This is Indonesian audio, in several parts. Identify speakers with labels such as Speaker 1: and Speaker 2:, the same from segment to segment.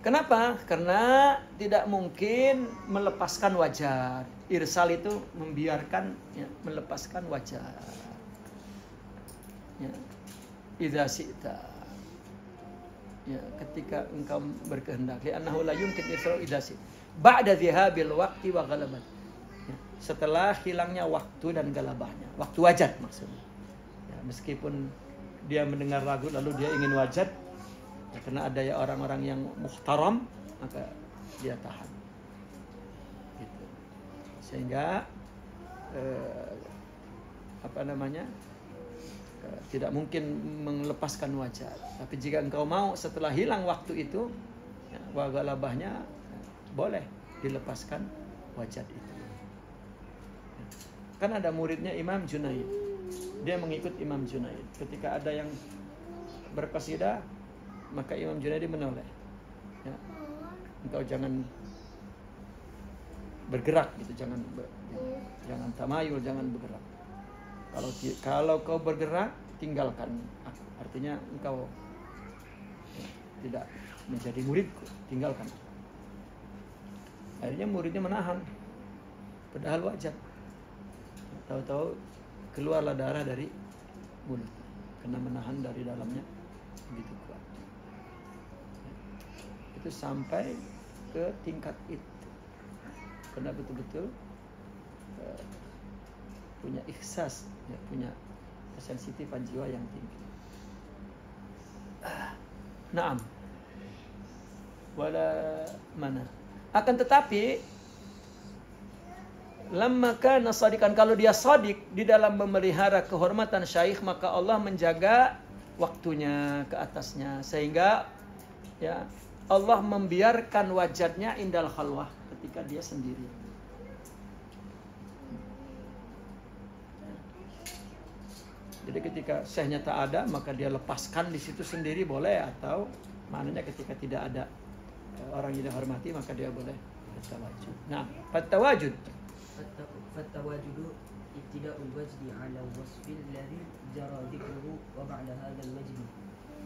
Speaker 1: Kenapa? Karena tidak mungkin melepaskan wajar. Irsal itu membiarkan, ya, melepaskan wajar. Ya. Idza syi'ta. Ya, ketika engkau berkehendak. Li'annahu la yumkin irsalu idza syi'ta. Ba'da dhihabil waqti wa ghalabat. Ya. Setelah hilangnya waktu dan galabahnya. Waktu wajad maksudnya. Ya, meskipun dia mendengar lagu lalu dia ingin wajad, ya, karena ada ya orang-orang yang muhtaram, maka dia tahan. Gitu. Sehingga tidak mungkin melepaskan wajar. Tapi jika engkau mau setelah hilang waktu itu, ya, wagalabahnya, boleh dilepaskan wajar itu. Kan ada muridnya Imam Junaid. Dia mengikut Imam Junaid. Ketika ada yang berqasidah, maka Imam Junaid menoleh. Ya, engkau jangan bergerak gitu, jangan tamayul, jangan bergerak. Kalau kau bergerak, tinggalkan aku. Artinya engkau, ya, tidak menjadi muridku, tinggalkan. Akhirnya muridnya menahan, padahal wajar. Tahu-tahu keluarlah darah dari mulut karena menahan dari dalamnya begitu kuat. Itu sampai ke tingkat itu, karena betul-betul punya ikhsas, ya, punya kesensitifan jiwa yang tinggi. Naam. Wala mana. Akan tetapi lamma kana shadiqan, kalau dia shadik di dalam memelihara kehormatan syaikh, maka Allah menjaga waktunya ke atasnya, sehingga, ya, Allah membiarkan wajadnya indal khalwah, ketika dia sendiri. Jadi ketika syekhnya tak ada, maka dia lepaskan di situ sendiri boleh, atau maknanya ketika tidak ada orang yang dihormati, maka dia boleh bertawajud. Nah, bertawajud.
Speaker 2: Fattawajudu ibtida'ul wajdi 'ala wasfil ladzi jara dhikruhu wa ba'da hadzal wajdi.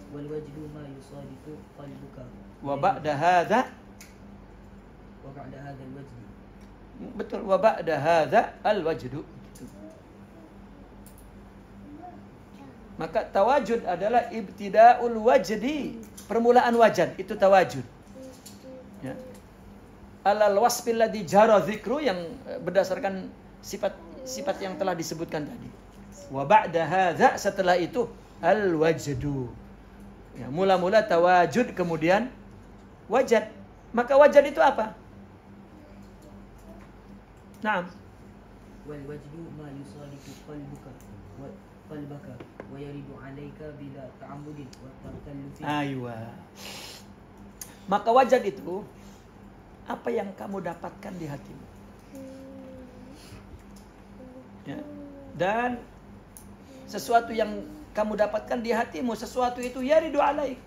Speaker 2: Wal wajdu ma yusadifu qalbuka.
Speaker 1: Wa ba'da hadza.
Speaker 2: Wa ba'da hadzal wajdi.
Speaker 1: Betul, wa ba'da hadza al wajdu. Maka tawajud adalah ibtida'ul wajdi, permulaan wajad, itu tawajud. Ya. Alal wasfil ladzi jara dzikru, yang berdasarkan sifat yang telah disebutkan tadi. Wa ba'da hadza, setelah itu al wajdu. Ya, mula-mula tawajud, kemudian wajad. Maka wajad itu apa? Naam.
Speaker 2: Wal wajdu ma yusadifu qalbaka wa yaridu 'alaika bila ta'ammudin wa takallufi.
Speaker 1: Aywa. Maka wajad itu apa yang kamu dapatkan di hatimu. Ya. Dan sesuatu yang kamu dapatkan di hatimu, sesuatu itu yaridu 'alaik,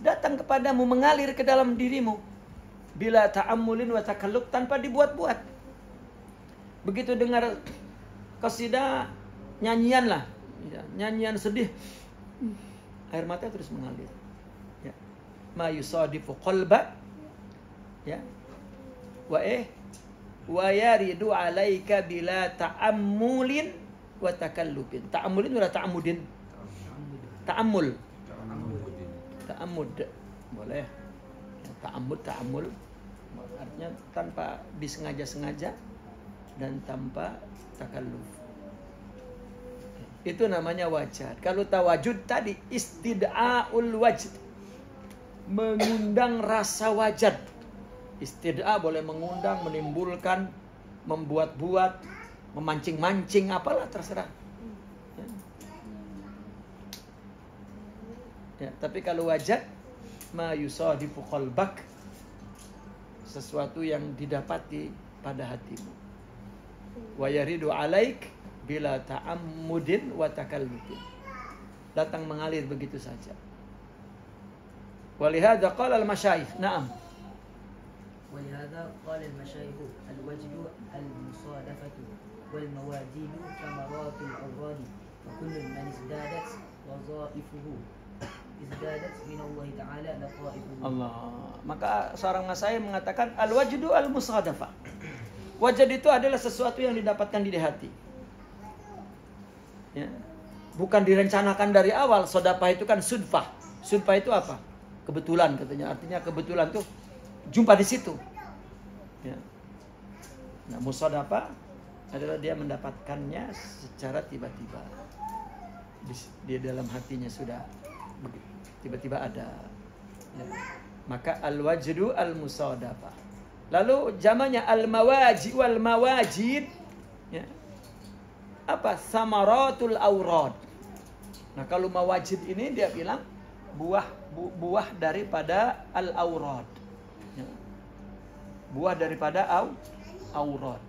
Speaker 1: datang kepadamu, mengalir ke dalam dirimu, bila ta'ammulin wa takalluf, tanpa dibuat-buat. Begitu dengar qasidah, nyanyian lah, ya, nyanyian sedih, air mata terus mengalir. Ya. Ma yusadifu qalba, ya, wa yaridu 'alaika bila ta'ammulin wa takallufin. Ta'ammulin wala ta'ammudin? Ta'ammul. Ta'ammud. Boleh. Ya, ta'ammul. Artinya tanpa disengaja-sengaja dan tanpa takalluf. Itu namanya wajad. Kalau tawajud tadi istid'aul wajd, mengundang rasa wajad. Istid'a boleh mengundang, menimbulkan, membuat-buat, memancing-mancing, apalah terserah. Ya. Ya, tapi kalau wajad, ma yusadifu qalbak, sesuatu yang didapati pada hatimu. Wa yaridu 'alaik bila ta'ammudin wa takallufin. Datang mengalir begitu saja. Walihada qala al-masyayikh. Naam.
Speaker 2: ولهذا قال المشايخ الوجد المصادفة والموازين ثمرات الأوراد وكل من ازدادت وظائفه ازدادت من الله تعالى لطائفه.
Speaker 1: Allah. Maka seorang masyayikh mengatakan al-wajdu al-musadafa. Wajad itu adalah sesuatu yang didapatkan di hati. Ya. Bukan direncanakan dari awal. Sodapah itu kan sudfah. Sudfah itu apa? Kebetulan katanya. Artinya kebetulan tuh jumpa di situ. Ya. Nah, musodapah adalah dia mendapatkannya secara tiba-tiba. Di dalam hatinya sudah tiba-tiba ada. Ya. Maka al-wajdu al-musadafa. Lalu jamannya al-mawaji wal mawajid. Ya. Apa? Samaratul aurad. Nah, kalau mawajid ini dia bilang buah daripada al-aurad. Ya. Buah daripada aurad.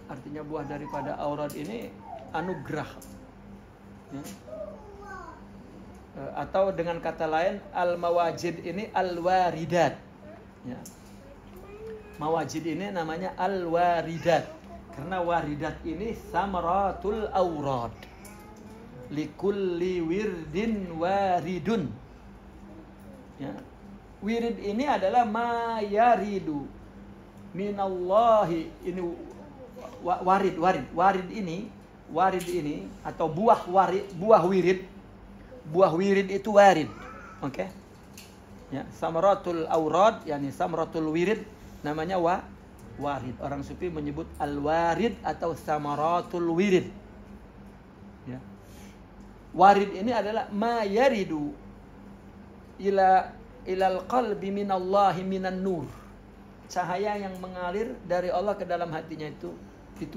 Speaker 1: Artinya buah daripada aurad ini anugerah. Ya. Atau dengan kata lain al-mawajid ini al-waridat. Ya. Mawajid ini namanya al-waridat. Karena waridat ini samaratul aurad. Likulli wirdin waridun. Ya. Wirid ini adalah ma yaridu minallahi. Ini warid ini atau buah wirid. Buah wirid itu warid. Oke. Okay? Ya, samaratul aurad yakni samaratul wirid namanya warid. Orang sufi menyebut al-warid atau samaratul wirid. Ya. Warid ini adalah ma yaridu ilal qalbi minallahi minan nur. Cahaya yang mengalir dari Allah ke dalam hatinya itu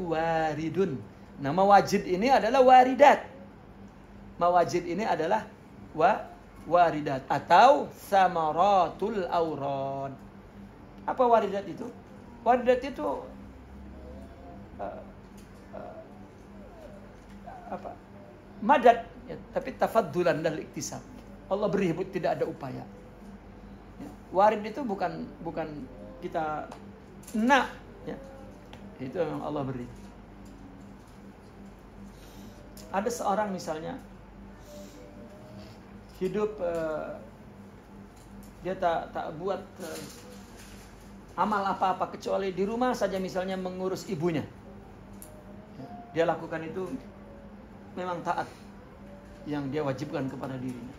Speaker 1: waridun. Nama wajid ini adalah waridat. Mawajid ini adalah waridat atau samaratul aurad. Apa waridat itu? Waridat itu apa? Madad, ya, tapi tafaddulan dan iktisab. Allah beri, tidak ada upaya. Ya. Warid itu bukan kita ya. Itu memang Allah beri. Ada seorang misalnya hidup dia tak buat amal apa-apa kecuali di rumah saja misalnya mengurus ibunya. Dia lakukan itu memang taat yang dia wajibkan kepada dirinya.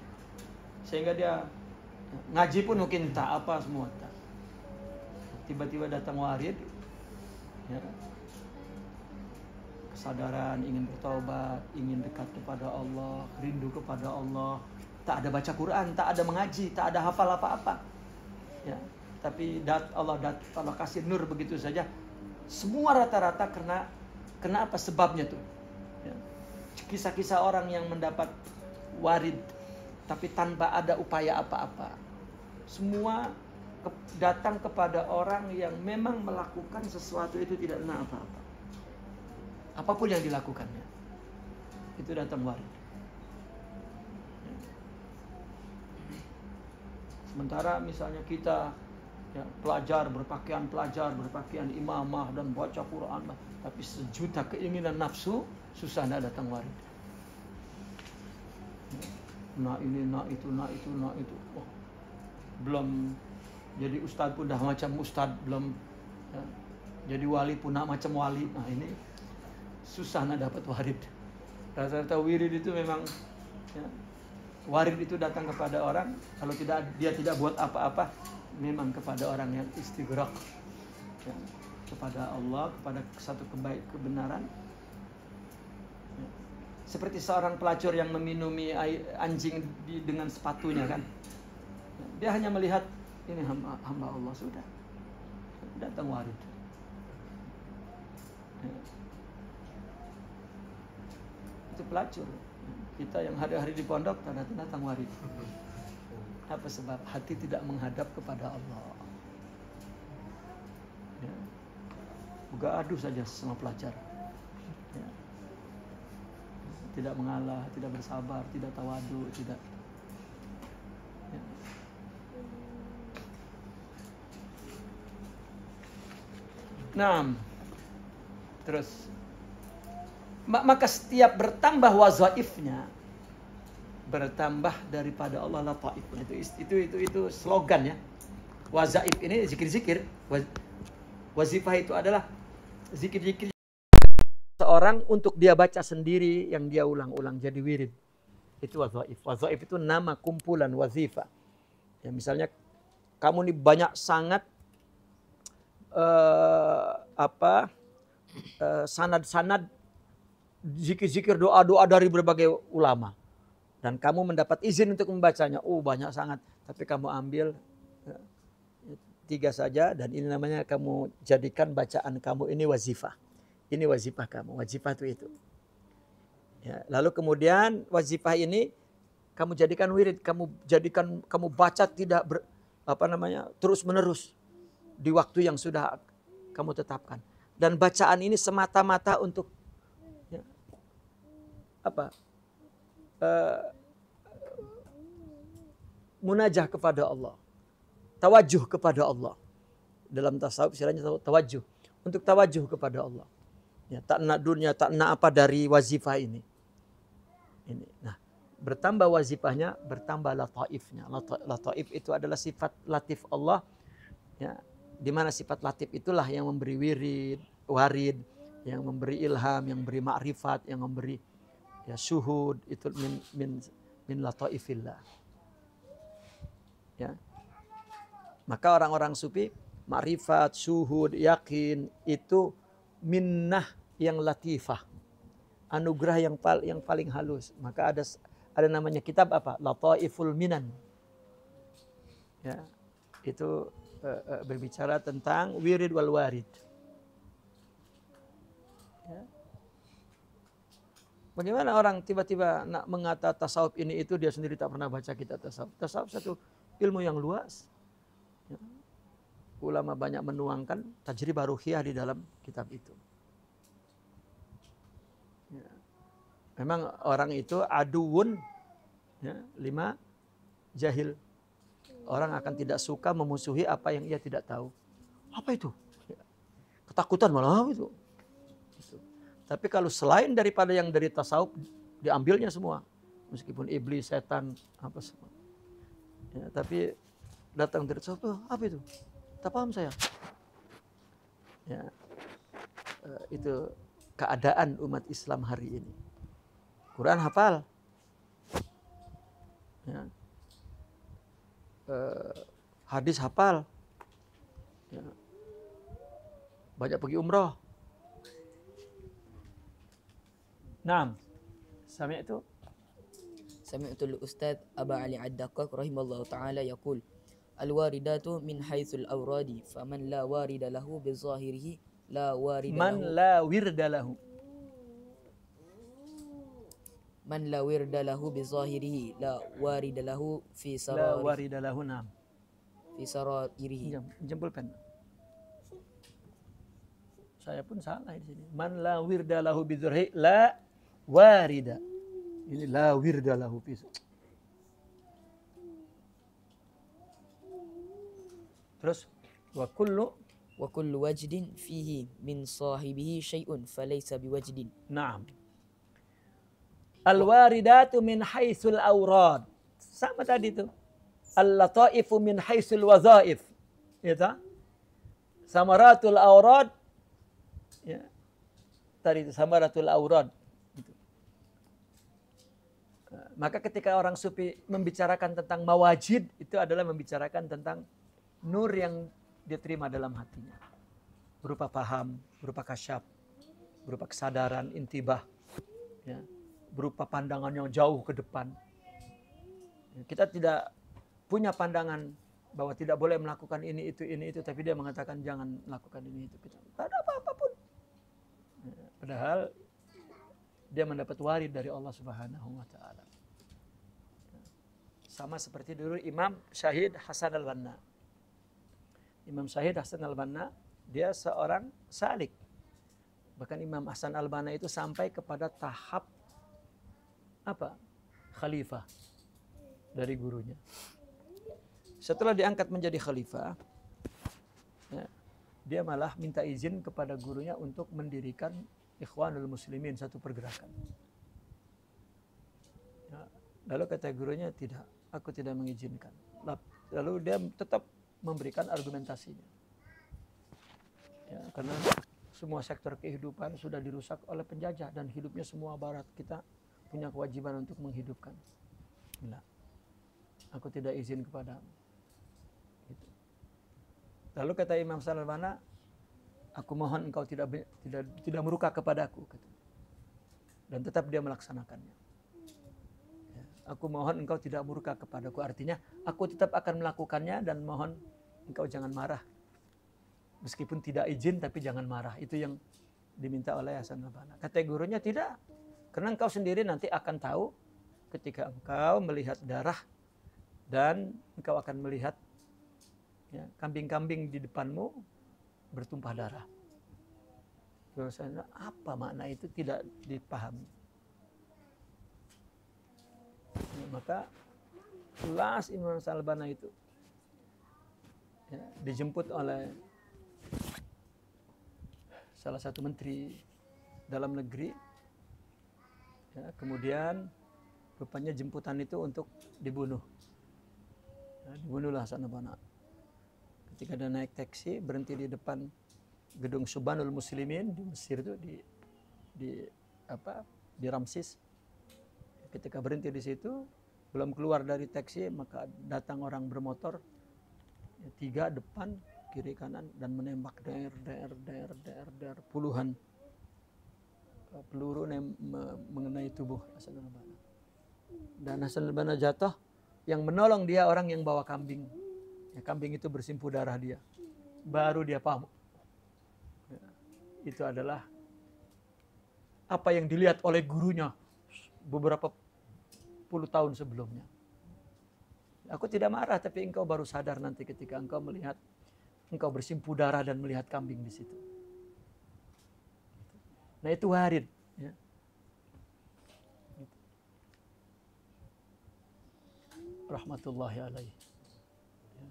Speaker 1: Sehingga dia ngaji pun mungkin tak apa semua tak. Tiba-tiba datang warid, ya, kesadaran ingin bertaubat, ingin dekat kepada Allah, rindu kepada Allah. Tak ada baca Quran, tak ada mengaji, tak ada hafal apa-apa. Ya, tapi Allah kasih nur begitu saja. Semua rata-rata kena apa sebabnya tuh? Ya. Kisah-kisah orang yang mendapat warid tapi tanpa ada upaya apa-apa. Semua datang kepada orang yang memang melakukan sesuatu itu tidak kena apa-apa. Apapun yang dilakukannya, itu datang warid. Sementara misalnya kita ya, berpakaian imamah dan baca Quran, tapi sejuta keinginan nafsu, susah nak datang warid. Nak ini, nak itu. Oh, belum jadi ustadz pun dah macam ustadz, belum ya, jadi wali pun nak macam wali. Nah ini susah nak dapat warid. Rata-rata wirid itu memang ya, warid itu datang kepada orang kalau dia tidak buat apa-apa, memang kepada orang yang istighraq ya, kepada Allah, kepada satu kebenaran ya. Seperti seorang pelacur yang meminumi anjing dengan sepatunya kan, dia hanya melihat ini hamba Allah, sudah datang warid ya. Itu pelacur. Kita yang hari-hari di pondok datang warid. Apa sebab? Hati tidak menghadap kepada Allah. Ya. Gaduh saja sama pelajar. Ya. Tidak mengalah, tidak bersabar, tidak tawadu, tidak. Ya. Nah, terus maka setiap bertambah wazaifnya, bertambah daripada Allah lataifun. Itu slogan ya. Wazaif ini zikir-zikir. Wazifah itu adalah zikir-zikir seorang untuk dia baca sendiri yang dia ulang-ulang jadi wirid. Itu wazaif. Wazaif itu nama kumpulan wazifah. Ya misalnya kamu nih banyak sangat sanad-sanad zikir-zikir doa-doa dari berbagai ulama. Dan kamu mendapat izin untuk membacanya. Oh banyak sangat. Tapi kamu ambil 3 saja. Dan ini namanya kamu jadikan bacaan kamu ini wazifah. Ini wazifah kamu. Wazifah itu. Ya, lalu kemudian wazifah ini kamu jadikan wirid. Kamu baca tidak terus menerus. Di waktu yang sudah kamu tetapkan. Dan bacaan ini semata-mata untuk munajah kepada Allah, tawajuh kepada Allah. Dalam tasawuf istilahnya tawajuh, untuk tawajuh kepada Allah. Ya, tak nak dunia, tak nak apa dari wazifah ini. Nah, bertambah wazifahnya, bertambah lataifnya. Lataif itu adalah sifat latif Allah. Ya, di mana sifat latif itulah yang memberi warid, yang memberi ilham, yang memberi ma'rifat, yang memberi ya syuhud, itu min lataifillah. Ya. Maka orang-orang sufi ma'rifat, syuhud, yakin itu minnah yang latifah. Anugerah yang paling halus. Maka ada namanya kitab apa? Lataiful Minan. Ya. Itu berbicara tentang wirid wal warid. Ya. Bagaimana orang tiba-tiba nak mengata tasawuf ini itu dia sendiri tak pernah baca kitab tasawuf. Tasawuf satu ilmu yang luas. Ya. Ulama banyak menuangkan tajribah ruhiyah di dalam kitab itu. Ya. Memang orang itu aduun, ya, 5 jahil. Orang akan tidak suka memusuhi apa yang ia tidak tahu. Apa itu? Ya. Ketakutan malah itu. Tapi kalau selain daripada yang dari tasawuf, diambilnya semua. Meskipun iblis, setan, apa semua. Ya, tapi datang dari tasawuf, apa itu? Tak paham saya. Ya, itu keadaan umat Islam hari ini. Quran hafal. Ya. Hadis hafal. Ya. Banyak pergi umroh. Naam. Sami'tu
Speaker 2: al-Ustadz Aba Ali Ad-Daqqaq rahimahullah ta'ala yaqul al-waridatu min haythul awradi faman la warida lahu bi zahirihi la warida lahu
Speaker 1: man la wirda lahu
Speaker 2: man la wirda lahu bi zahirihi la warida lahu fi
Speaker 1: la
Speaker 2: sararihi
Speaker 1: warida lahu naam
Speaker 2: fi sararihi.
Speaker 1: Jempol pen. Saya pun salah di sini. Man la wirda lahu bi zahirihi la warida. Ini la wirda lahu fi. Terus wa kullu
Speaker 2: wajdin fihi min sahibihi syai'un falaysa biwajdin.
Speaker 1: Naam. Al-waridatu min haitsul awrad. Sama tadi itu. Al-lataifu min haitsul wazaif. Itu. Samaratul awrad. Ya. Tadi itu samaratul awrad. Maka ketika orang sufi membicarakan tentang mawajid, itu adalah membicarakan tentang nur yang dia terima dalam hatinya. Berupa paham, berupa kasyaf, berupa kesadaran, intibah. Ya, berupa pandangan yang jauh ke depan. Kita tidak punya pandangan bahwa tidak boleh melakukan ini, itu. Tapi dia mengatakan jangan melakukan ini, itu. Tak ada apa-apa pun. Ya, padahal dia mendapat warid dari Allah Subhanahu wa ta'ala. Sama seperti dulu Imam Syahid Hasan al-Banna. Imam Syahid Hasan al-Banna, dia seorang salik. Bahkan Imam Hasan al-Banna itu sampai kepada tahap apa? Khalifah dari gurunya. Setelah diangkat menjadi khalifah, ya, dia malah minta izin kepada gurunya untuk mendirikan Ikhwanul Muslimin, satu pergerakan. Ya, Lalu kata gurunya, tidak, aku tidak mengizinkan. Lalu dia tetap memberikan argumentasinya. Ya, karena semua sektor kehidupan sudah dirusak oleh penjajah dan hidupnya semua barat. Kita punya kewajiban untuk menghidupkan. Bila aku tidak izin kepadamu. Gitu. Lalu kata Imam Salbana, aku mohon engkau tidak murka kepadaku. Gitu. Dan tetap dia melaksanakannya. Ya, aku mohon engkau tidak murka kepadaku. Artinya aku tetap akan melakukannya dan mohon engkau jangan marah. Meskipun tidak izin tapi jangan marah. Itu yang diminta oleh Hasan al-Banna. Kata gurunya, tidak. Karena engkau sendiri nanti akan tahu ketika engkau melihat darah dan engkau akan melihat ya, kambing-kambing di depanmu bertumpah darah. Terus apa makna itu tidak dipahami. Ya, maka kelas Imam Salbana itu ya, dijemput oleh salah satu menteri dalam negeri. Ya, kemudian rupanya jemputan itu untuk dibunuh. Ya, dibunuhlah Hasan al-Banna. Ketika dia naik taksi, berhenti di depan gedung Subhanul Muslimin di Mesir itu di Ramses. Ketika berhenti di situ, belum keluar dari taksi, maka datang orang bermotor, ya, 3 depan, kiri kanan, dan menembak der puluhan peluru mengenai tubuh Hasan al-Banna. Dan Hasan al-Banna jatuh, yang menolong dia orang yang bawa kambing. Ya, kambing itu bersimpuh darah dia. Baru dia paham. Ya, itu adalah apa yang dilihat oleh gurunya beberapa puluh tahun sebelumnya. Aku tidak marah, tapi engkau baru sadar nanti ketika engkau melihat, engkau bersimpuh darah dan melihat kambing di situ. Nah itu warid. Ya. Rahmatullahi alaihi. Ya.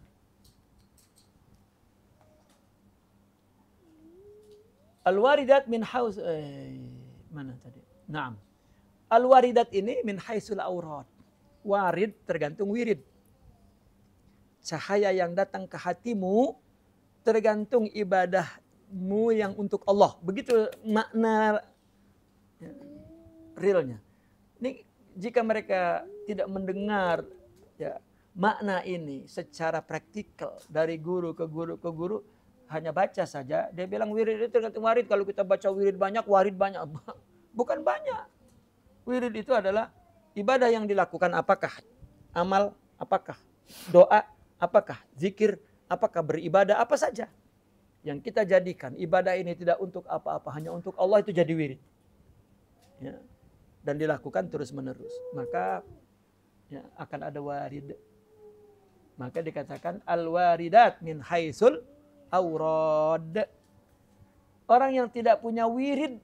Speaker 1: Al-waridat min haus mana tadi? Naam. Al-waridat ini min haisul aurad. Warid tergantung wirid. Cahaya yang datang ke hatimu tergantung ibadahmu yang untuk Allah. Begitu makna ya, realnya. Ini jika mereka tidak mendengar ya, makna ini secara praktikal dari guru ke guru ke guru, hanya baca saja, dia bilang wirid itu tergantung warid. Kalau kita baca wirid banyak, warid banyak. Bukan banyak. Wirid itu adalah ibadah yang dilakukan, apakah amal, apakah doa, apakah zikir, apakah beribadah, apa saja. Yang kita jadikan ibadah ini tidak untuk apa-apa, hanya untuk Allah, itu jadi wirid. Ya. Dan dilakukan terus menerus. Maka ya, akan ada warid. Maka dikatakan al-waridat min haisul aurad. Orang yang tidak punya wirid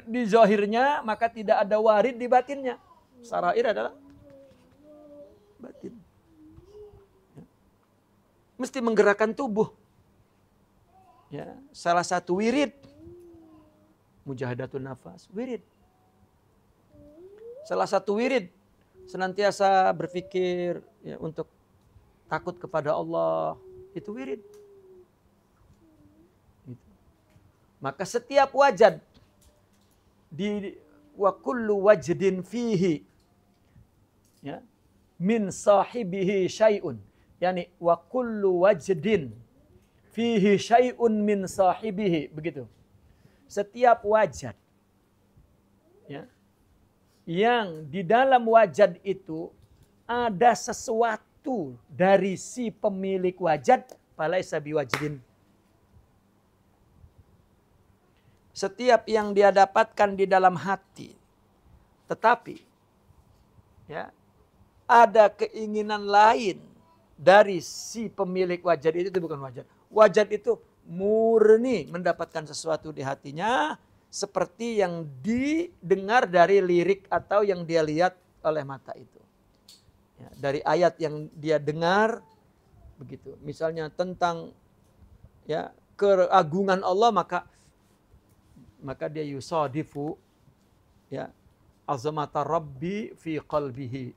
Speaker 1: di zahirnya, maka tidak ada warid di batinnya. Sarair adalah batin. Mesti menggerakkan tubuh. Ya, salah satu wirid mujahadatun nafas, wirid. Salah satu wirid senantiasa berpikir ya, untuk takut kepada Allah, itu wirid. Gitu. Maka setiap wajad di wa kullu wajdin fihi ya min sahibihi syai'un, yani wa kullu wajdin fihi syai'un min sahibihi, begitu. Setiap wajad ya yang di dalam wajad itu ada sesuatu dari si pemilik wajad, falaisa biwajdin. Setiap yang dia dapatkan di dalam hati, tetapi ya ada keinginan lain dari si pemilik wajad itu bukan wajad. Wajad itu murni mendapatkan sesuatu di hatinya, seperti yang didengar dari lirik atau yang dia lihat oleh mata itu. Ya, dari ayat yang dia dengar, begitu. Misalnya tentang ya keagungan Allah, maka dia yusadifu ya azamata rabbi fi qalbihi.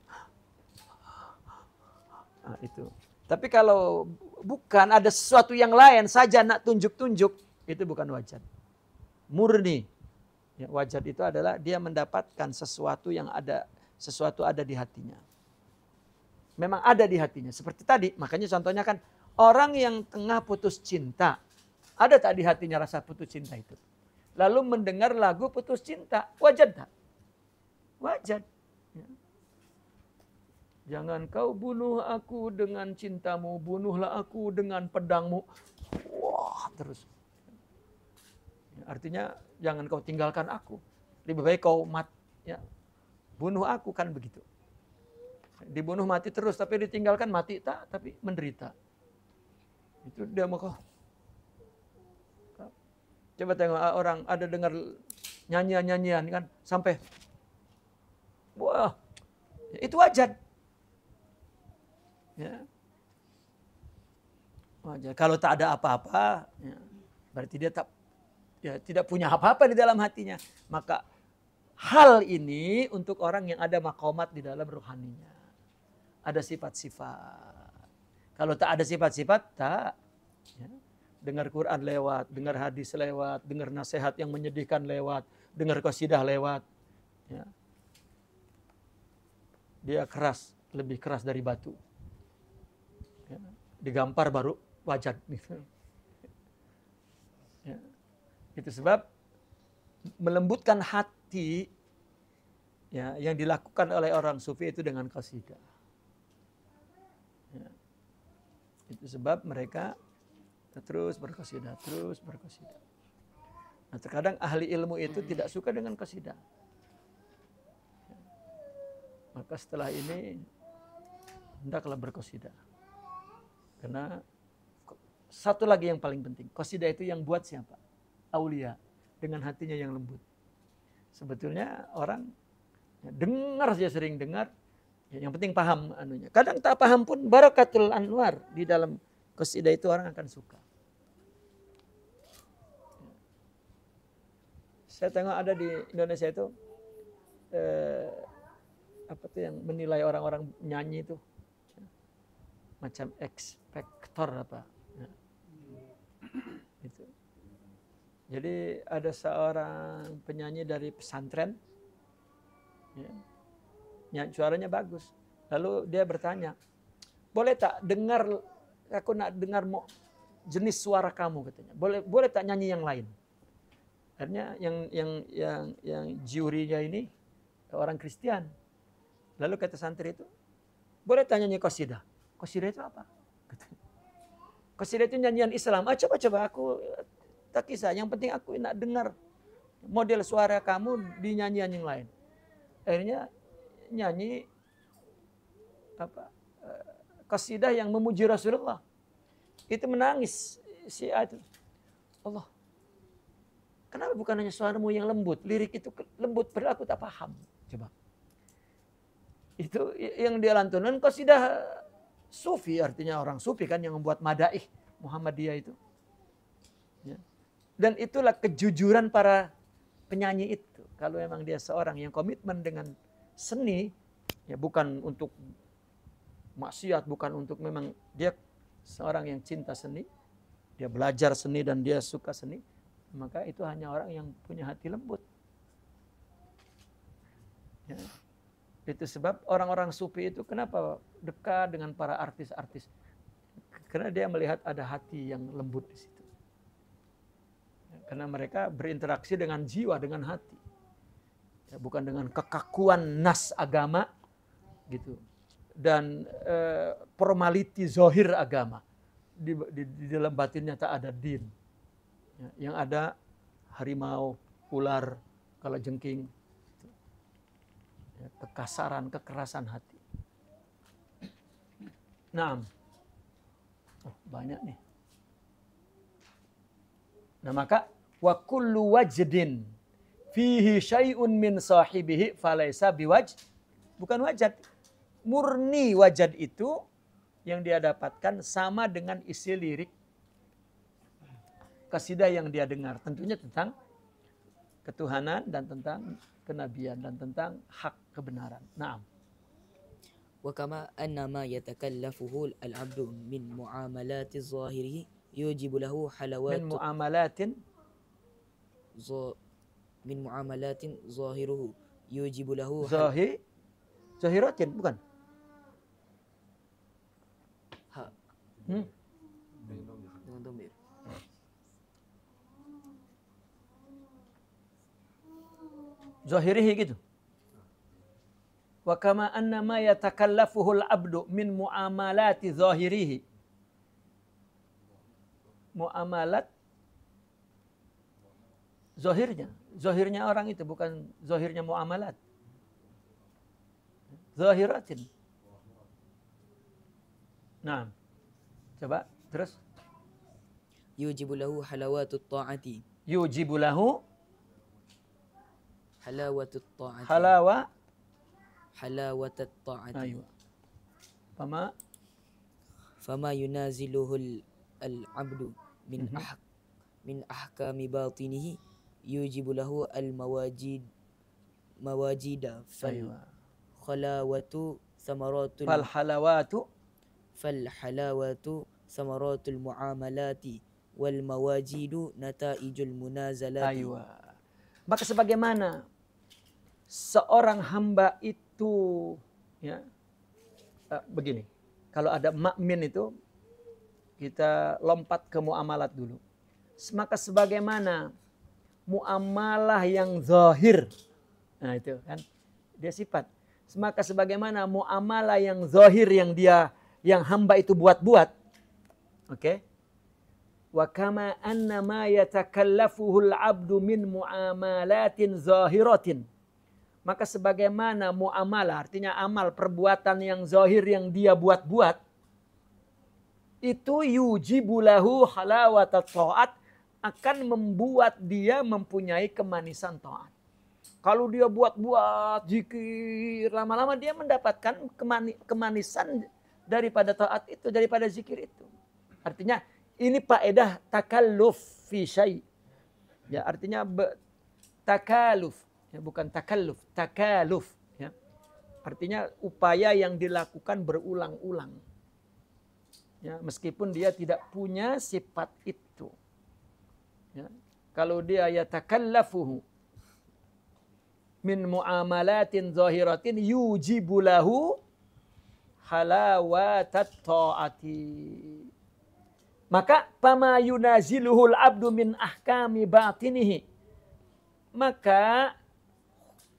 Speaker 1: Nah, itu. Tapi kalau bukan ada sesuatu yang lain saja nak tunjuk-tunjuk, itu bukan wajad. Murni. Ya, wajad itu adalah dia mendapatkan sesuatu yang ada, sesuatu ada di hatinya. Memang ada di hatinya. Seperti tadi, makanya contohnya kan orang yang tengah putus cinta, ada tak di hatinya rasa putus cinta itu? Lalu mendengar lagu putus cinta, wajad tak? Wajad. Ya. Jangan kau bunuh aku dengan cintamu, bunuhlah aku dengan pedangmu. Wah, terus. Artinya jangan kau tinggalkan aku. Lebih baik kau ya, bunuh aku, kan begitu. Dibunuh mati terus, tapi ditinggalkan mati tak, tapi menderita. Itu dia mau kau. Coba tengok orang ada dengar nyanyian-nyanyian kan sampai wah, itu wajad. Ya. Wajad. Kalau tak ada apa-apa, ya, berarti dia tidak punya apa-apa di dalam hatinya. Maka hal ini untuk orang yang ada maqamat di dalam rohaninya. Ada sifat-sifat. Kalau tak ada sifat-sifat, tak. Ya. Dengar Quran lewat, dengar hadis lewat, dengar nasihat yang menyedihkan lewat, dengar qasidah lewat. Ya. Dia keras, lebih keras dari batu. Ya. Digampar baru wajad. Ya. Itu sebab melembutkan hati ya, yang dilakukan oleh orang sufi itu dengan qasidah. Ya. Itu sebab mereka terus berqasidah, terus berqasidah. Nah, terkadang ahli ilmu itu tidak suka dengan qasidah. Ya. Maka setelah ini hendaklah berqasidah. Karena satu lagi yang paling penting, qasidah itu yang buat siapa? Aulia, dengan hatinya yang lembut. Sebetulnya orang ya, dengar saja, sering dengar, ya, yang penting paham anunya. Kadang tak paham pun barakatul anwar di dalam qasidah itu orang akan suka. Saya tengok ada di Indonesia itu apa tuh yang menilai orang-orang nyanyi itu macam ekspektor apa. Ya. Itu. Jadi ada seorang penyanyi dari pesantren, ya, suaranya bagus. Lalu dia bertanya, boleh tak dengar, aku nak dengar jenis suara kamu katanya. Boleh tak nyanyi yang lain? Akhirnya yang jurinya ini orang Kristen. Lalu kata santri itu, boleh tak nyanyi qasidah? Qasidah itu apa? Qasidah itu nyanyian Islam. Coba aku tak kisah. Yang penting aku nak dengar model suara kamu di nyanyian yang lain. Akhirnya nyanyi qasidah yang memuji Rasulullah. Itu menangis si itu. Allah, kenapa bukan hanya suaramu yang lembut? Lirik itu lembut, padahal aku tak paham. Coba. Itu yang dia lantunan qasidah sufi, artinya orang sufi kan yang membuat madaih Muhammadiyah itu. Ya. Dan itulah kejujuran para penyanyi itu. Kalau memang dia seorang yang komitmen dengan seni, ya bukan untuk maksiat, bukan untuk, memang dia seorang yang cinta seni, dia belajar seni dan dia suka seni, maka itu hanya orang yang punya hati lembut. Ya. Itu sebab orang-orang sufi itu kenapa dekat dengan para artis-artis? Karena dia melihat ada hati yang lembut di situ. Karena mereka berinteraksi dengan jiwa, dengan hati. Ya, bukan dengan kekakuan nas agama gitu. Dan formality zohir agama. Di dalam batinnya tak ada din. Ya, yang ada harimau, ular, kalajengking. Ya, kekasaran, kekerasan hati. Nah, banyak nih. Nah, maka wa kullu wajdin fihi syai'un min sahibihi falaysa biwajd, bukan wajad. Murni wajad itu yang dia dapatkan sama dengan isi lirik kasidah yang dia dengar. Tentunya tentang ketuhanan dan tentang kenabian dan tentang hak kebenaran. Naam.
Speaker 2: وكما أن ما يتكلفه العبد من معاملات ظاهره يوجب له حلوات من معاملات ظاهره يوجب له
Speaker 1: zahiratin bukan?
Speaker 2: Dengan dhamir.
Speaker 1: Zahirihi gitu. Wa kama anna ma yatakallafuhu al-'abdu min muamalati zahirihi. Muamalat zahirnya. Zahirnya orang itu bukan zahirnya muamalat. Zahiratin. Nah. Coba terus.
Speaker 2: Yujibu lahu halawatut ta'ati.
Speaker 1: Yujibu lahu
Speaker 2: halawatut ta'ati. Halawatut ta'ati.
Speaker 1: Aywa.
Speaker 2: Fama yunaziluhu al-'abdu min ahkami batinihi yujibu lahu mawajida halawatu samaratul muamalati wal mawajidu nataijul munazalati.
Speaker 1: Aywa. Maka sebagaimana seorang hamba itu ya begini. Kalau ada makmin itu kita lompat ke muamalat dulu. Maka sebagaimana muamalah yang zahir. Nah itu kan dia sifat. Maka sebagaimana muamalah yang zahir yang hamba itu buat-buat. Oke. Wa kama anna ma yatakallafuhu al-'abdu min muamalatin zahiratin. Maka sebagaimana muamalah artinya amal perbuatan yang zahir yang dia buat-buat itu yujibu lahu halawatat ta'at akan membuat dia mempunyai kemanisan taat. Kalau dia buat-buat zikir, lama-lama dia mendapatkan kemanisan daripada taat itu, daripada zikir itu. Artinya ini faedah takalluf fi syai'. Ya, artinya takaluf, ya, bukan takalluf, takaluf. Ya. Artinya upaya yang dilakukan berulang-ulang. Ya, meskipun dia tidak punya sifat itu. Ya. Kalau dia yatakallafuhu min muamalatin zahiratin yujibu lahu halawatat ta'ati. Maka fama yunaziluhul abdu min ahkami batinihi. Maka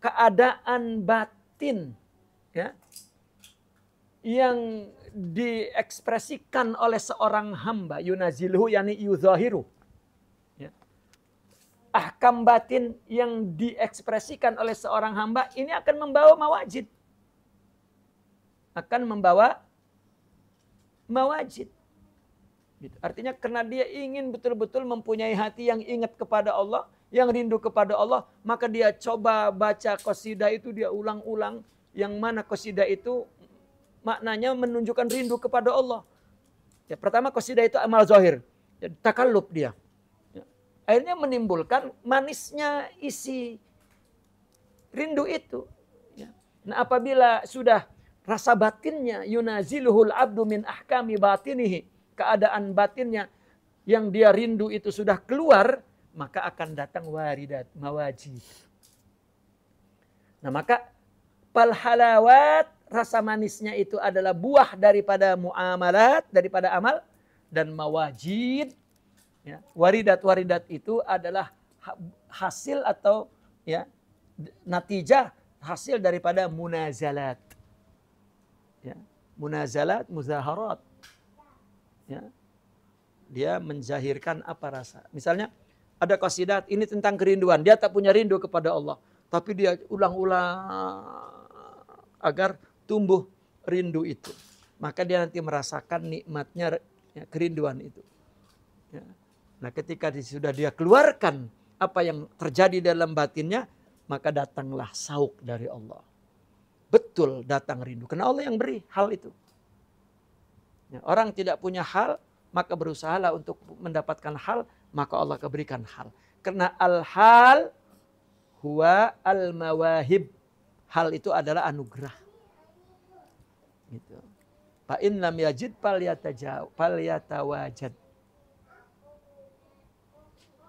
Speaker 1: keadaan batin ya, yang diekspresikan oleh seorang hamba yunaziluhu yani yuzahiru. Ahkam batin yang diekspresikan oleh seorang hamba ini akan membawa mawajid. Akan membawa mawajid. Gitu. Artinya karena dia ingin betul-betul mempunyai hati yang ingat kepada Allah, yang rindu kepada Allah, maka dia coba baca qasidah itu, dia ulang-ulang. Yang mana qasidah itu maknanya menunjukkan rindu kepada Allah. Ya, pertama qasidah itu amal zahir. Jadi takallub dia. Akhirnya menimbulkan manisnya isi rindu itu. Nah apabila sudah rasa batinnya yunaziluhul abdu min ahkami batinihi, keadaan batinnya yang dia rindu itu sudah keluar, maka akan datang waridat, mawajid. Nah maka pal halawat, rasa manisnya itu adalah buah daripada muamalat, daripada amal, dan mawajid. Ya, waridat itu adalah hasil atau ya natijah hasil daripada munazalat. Ya, munazalat, muzaharat. Ya. Dia menzahirkan apa rasa. Misalnya ada qasidah ini tentang kerinduan, dia tak punya rindu kepada Allah, tapi dia ulang-ulang agar tumbuh rindu itu. Maka dia nanti merasakan nikmatnya ya, kerinduan itu. Ya. Nah ketika sudah dia keluarkan apa yang terjadi dalam batinnya, maka datanglah sauk dari Allah. Betul datang rindu. Karena Allah yang beri hal itu. Ya, orang tidak punya hal, maka berusahalah untuk mendapatkan hal, maka Allah akan berikan hal. Karena al-hal huwa al-mawahib. Hal itu adalah anugerah. Gitu. Fa in lam yajid falyatawajad.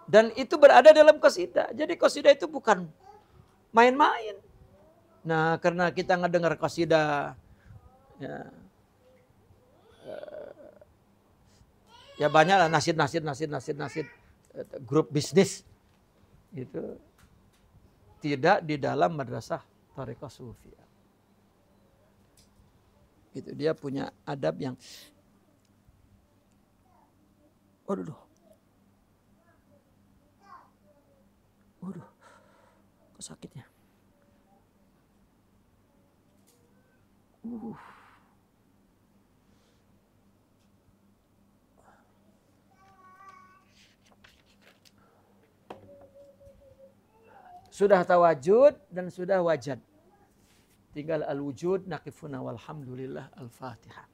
Speaker 1: Dan itu berada dalam qasidah. Jadi qasidah itu bukan main-main. Nah, karena kita ngedengar qasidah ya banyak lah nasid grup bisnis itu tidak di dalam madrasah thariqah sufiyah. Itu dia punya adab yang waduh kesakitnya. Sudah tawajud dan sudah wajad. Tinggal al-wujud naqifuna walhamdulillah al-Fatihah.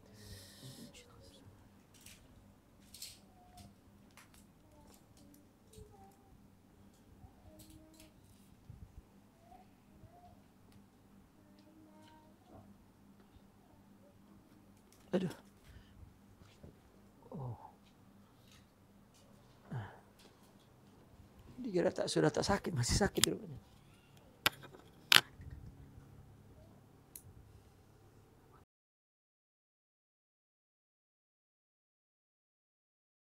Speaker 1: Aduh. Dikira sudah tak sakit, masih sakit rupanya.